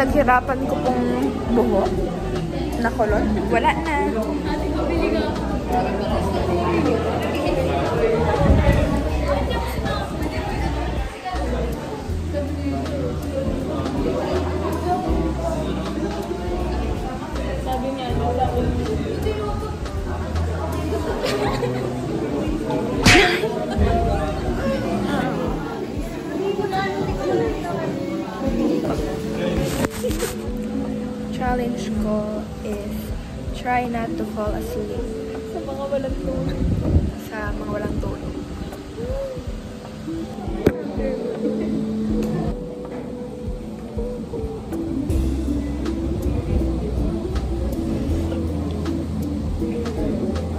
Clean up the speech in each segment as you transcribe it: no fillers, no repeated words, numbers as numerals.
pinaghirapan ko pong buhok na kolor, wala na. Sabi niya, wala ko. Challenge ko is try not to fall asleep. Sa mga walang tulog. Sa mga walang tulog.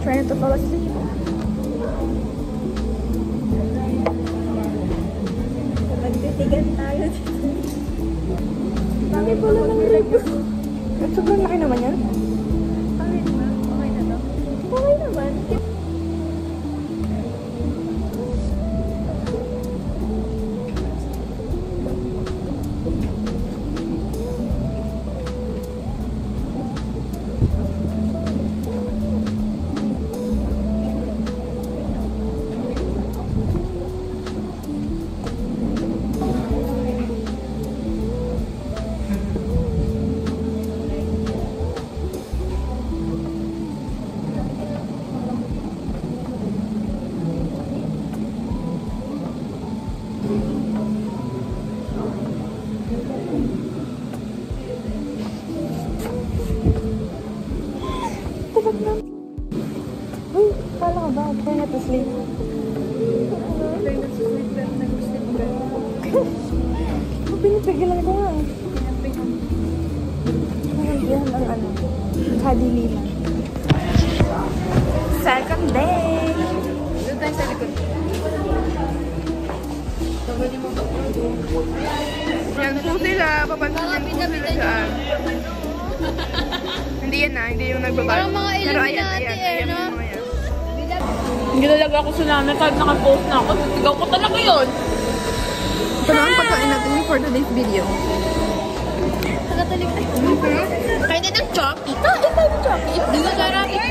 Try not to fall asleep. Magtitigan tayo dito. Dami pala ng rego. At sobrang laki naman yan. Okay naman. Okay na to. Okay naman. Uy, kala ka ba? Try not to sleep. Try not to sleep, pero nag-sleep ka. Pinipigilan ko nga. Yan ang ano, kadiliman. Second day! Doon tayo sa likod. Tawagin mo ba? Yan po sila, papansin po sila dyan. Hindi yan na, hindi yung nagbabal. Parang mga Illuminati no? Hindi talaga ako tsunami kahit naka-post na ako. Sigaw ko talaga yun. Ito na ang pagkain natin for today's video. Nakatalik tayo. Kain din ng Jockey. Kain tayo ng Jockey. Di ba garapit?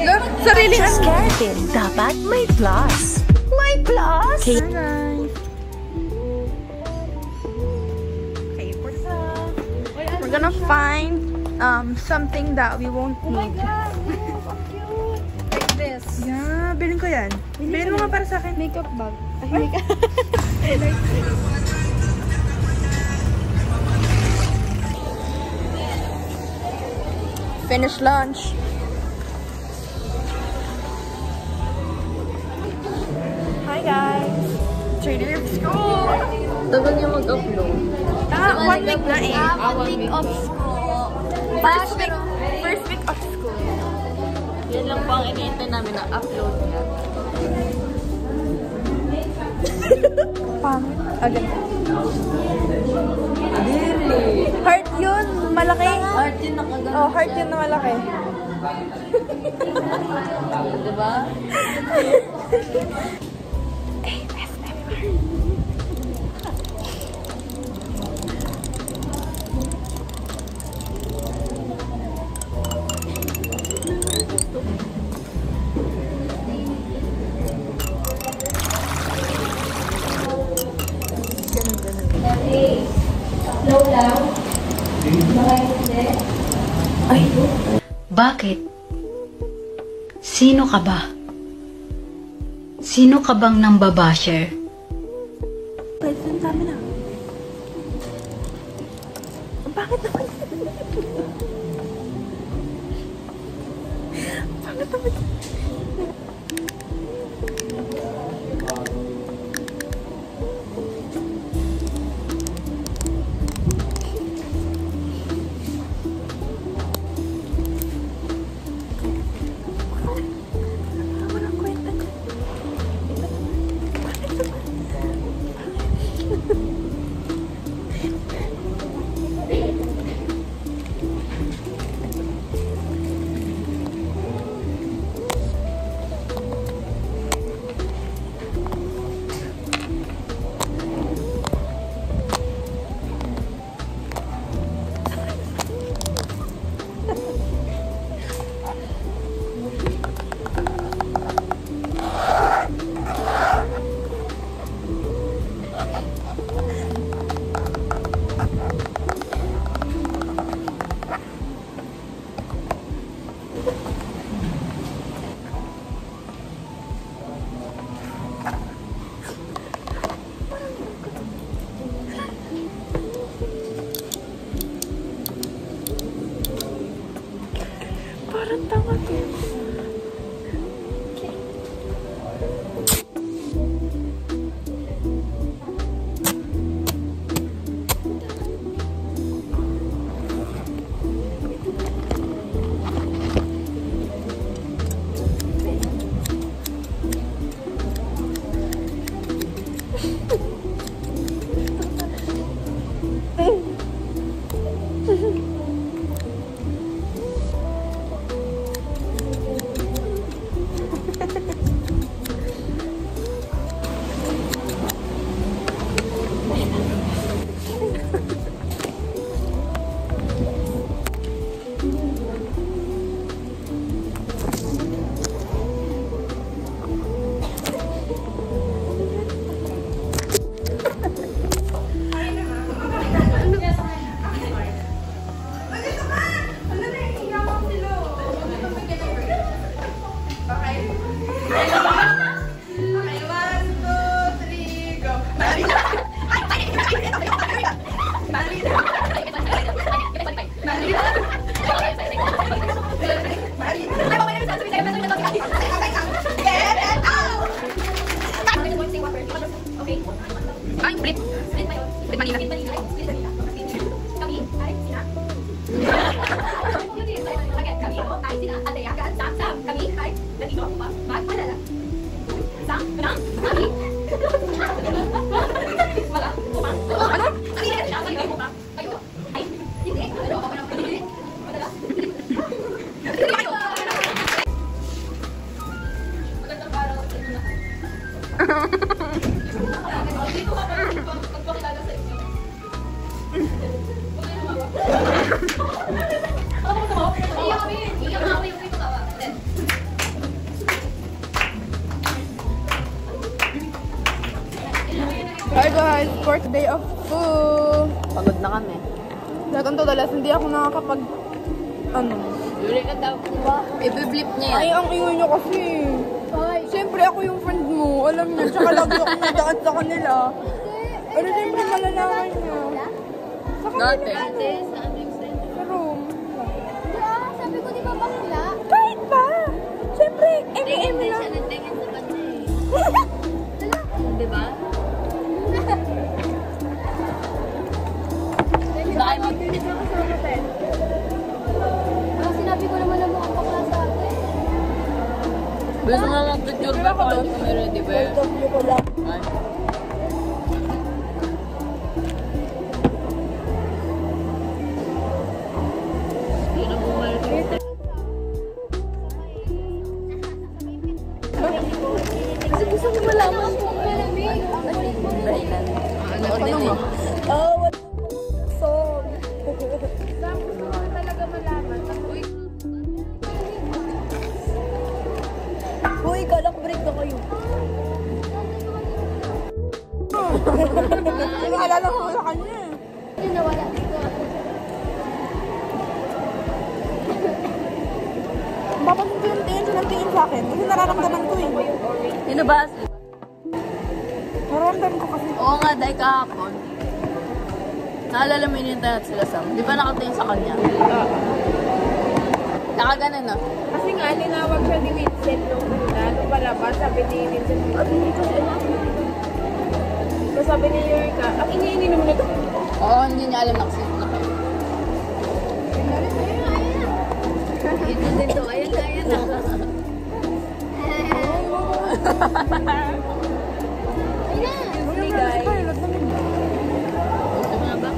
Sarili Just Keratin, dapat may plus. May plus? Hi guys. Okay, we're gonna find something that we won't need. Like this. Yeah, bilhin ko yan. Bilhin mo nga para sa akin. Makeup bag. Ay, makeup. Finish lunch. Hi guys. Trader of school. Tagal niya mag-upload. 1 week na eh. 1 week of school. First week of school. Yan lang po ang iniintay namin na upload niya. Pangit. Agad. Really? Heart yun. Malaki. Art yun nakagano. Oh, heart yun na malaki. Diba? Slow lang. Ay, bakit? Sino ka ba? Sino ka bang nang babasher? Pwede kami na. Bakit naman? Bakit naman? Parang tanga to. Hi guys, fourth day of school. Pagod na kami. Lahat ang todalas, hindi ako nakakapag... Yuri ka daw, diba? I-blip niya yan. Ay, ang ingay niyo kasi. Siyempre ako yung friend mo. Alam niya, tsaka lagi ako nadaan sa kanila. Pero siyempre malalaman niya. Sa Dati. kanila. Sa room. Sabi ko, di ba bakla? Kahit pa. Siyempre, M&M lang. Nagtingin sa kanya eh. Diba? Dahil mag-blip. Sinabi ko naman na mukhang bakla sa akin. Gusto nga mag-picture ba ako? Ready ba? W ko lang. Ay. Hindi na bumalik. Kasi gusto ko malaman kung malamig. Ano din eh. Oh, what song? Uy, kalak break na kayo. Naalala ko sa kanya. Hindi nawala dito. Papansin ko yung tingin siya ng tingin sa akin. Kasi nararamdaman ko eh. Sino ba? Nararamdaman ko kasi. Oo nga, dahil kahapon. Naalala mo yun natin sila Sam. Di ba nakatingin sa kanya? Nakaganan na. Kasi nga, linawag siya ni Vincent nung una, nung palabas, sabi ni Vincent, dito siya. So sabi ni Yurika, ang ingay-ingay naman ito. Oo, hindi niya alam na kasi nakayo. Ito din to. Ayan na, ayan na. Hindi guys. Gusto mo na ba?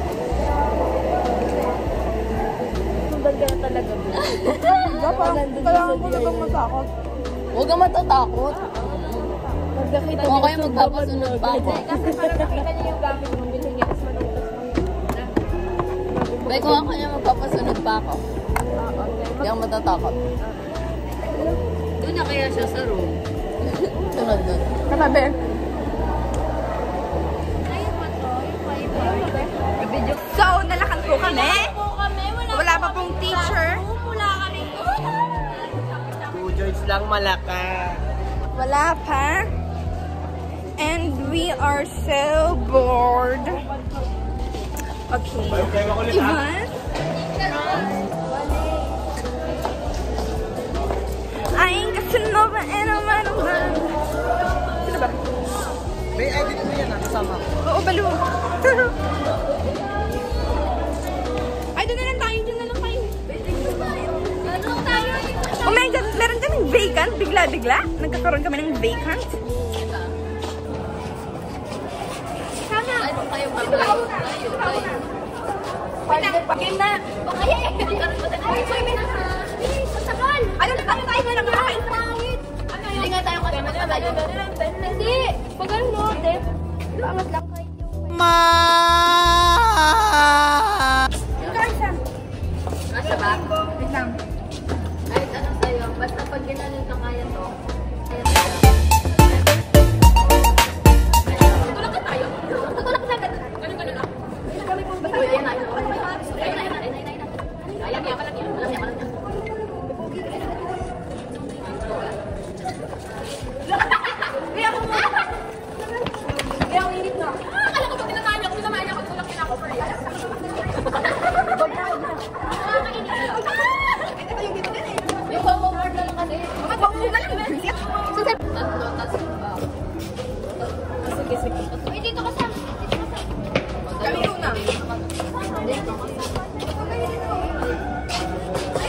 Sundan ka na talaga. Kailangan ko na bang matakot? Huwag kang matatakot. Pag nakita O kaya magpapasunod pa ako. kasi parang nakita niya yung gamit mo, bilhin niya, tapos manutas mo yun. Bay, kung ako niya magpapasunod pa ako. Hindi ako matatakot. Doon na kaya siya sa room. Sunod doon. Katabi. So, nalakad po kami. Wala pa pong teacher. Lang Malaka. Wala pa. And we are so bored. Okay. Ivan? vacant, bigla-bigla. Nagkakaroon kami ng vacant. Sana. Ay, kayo mag-live. Game na. Bakaya eh. Ay, soy, may nasa. Sasakal. Ano tayo na lang kain? Hindi nga tayo kasama tayo. Hindi. Pag ano, Dep. Pangat lang kayo. Yung kaisa. Nasa ba? Wait lang. Kahit ano sa'yo. Basta pag ginanin ka kaya to. Tutulak ka tayo. Tutulak ka agad. Ganun lang. Uy, ayun na. Ayan, kaya pala yan. Alam niya. Kaya ako muna. Kaya ako init na. Akala ko pag tinamahan niya ako, tulak niya ako for real. Yung pang-over na lang kasi. Tatlo, tas Sige. Uy, dito ka Sam. Kami una. Ay,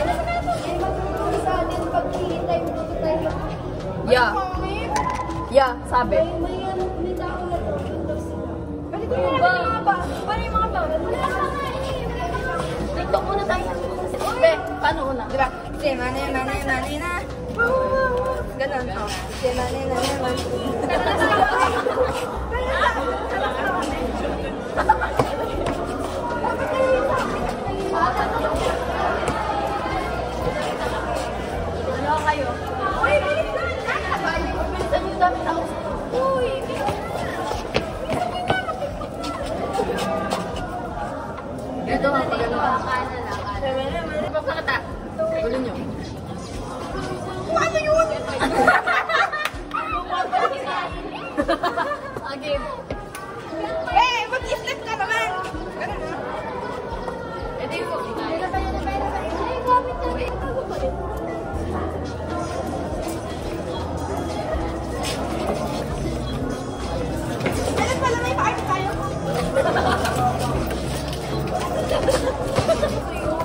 nasa na ito. Ay, magpapalala sa atin. Pag hihintay mo dito tayo. Yeah. Yeah, sabi. May tao na to. Balik mo na yung mga ba? Paano yung mga ba? Wala ka nga eh. TikTok muna tayo. Be, paano una? Diba? Si nanay na. Ganon. Si nanay na. Ano kayo? Uy, bilis na! Bilisan yung dami tao. Uy! Ito nga, pag ano ka. Pagkakata. Gulo nyo. Paano yun? Again. Eh, mag-slip ka naman! Ganon na. Ito yung Ay, gamit na. Kailan pala may pa-art tayo?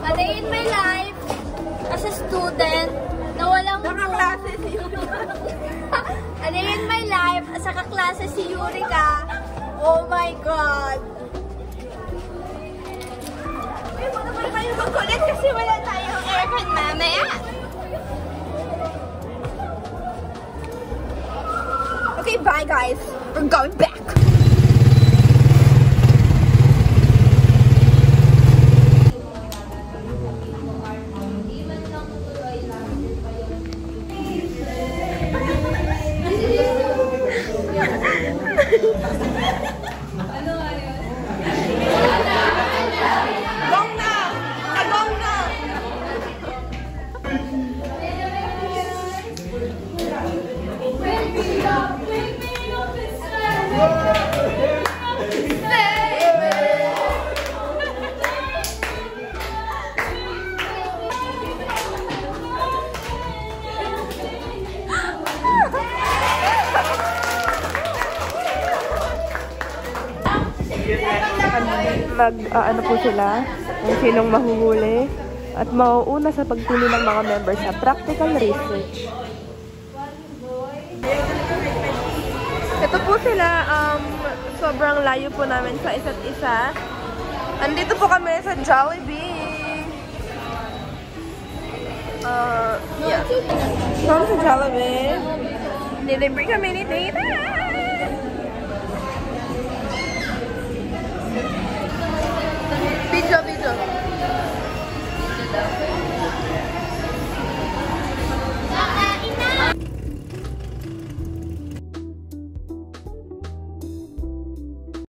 A day in my life as a student na walang Nakaklase si A day in my life as a kaklase si Yurika. Oh my God! Uy, wala pa tayo mag-collect kasi wala tayong aircon mamaya. Okay, bye guys. We're going back. Gong na! Agong na! Ano po sila, kung sinong mahuhuli at mauuna sa pagpili ng mga members sa practical research. Ito po sila, sobrang layo po namin sa isa't isa. Andito po kami sa Jollibee. Yeah. From sa Jollibee, delivery kami ni Dana.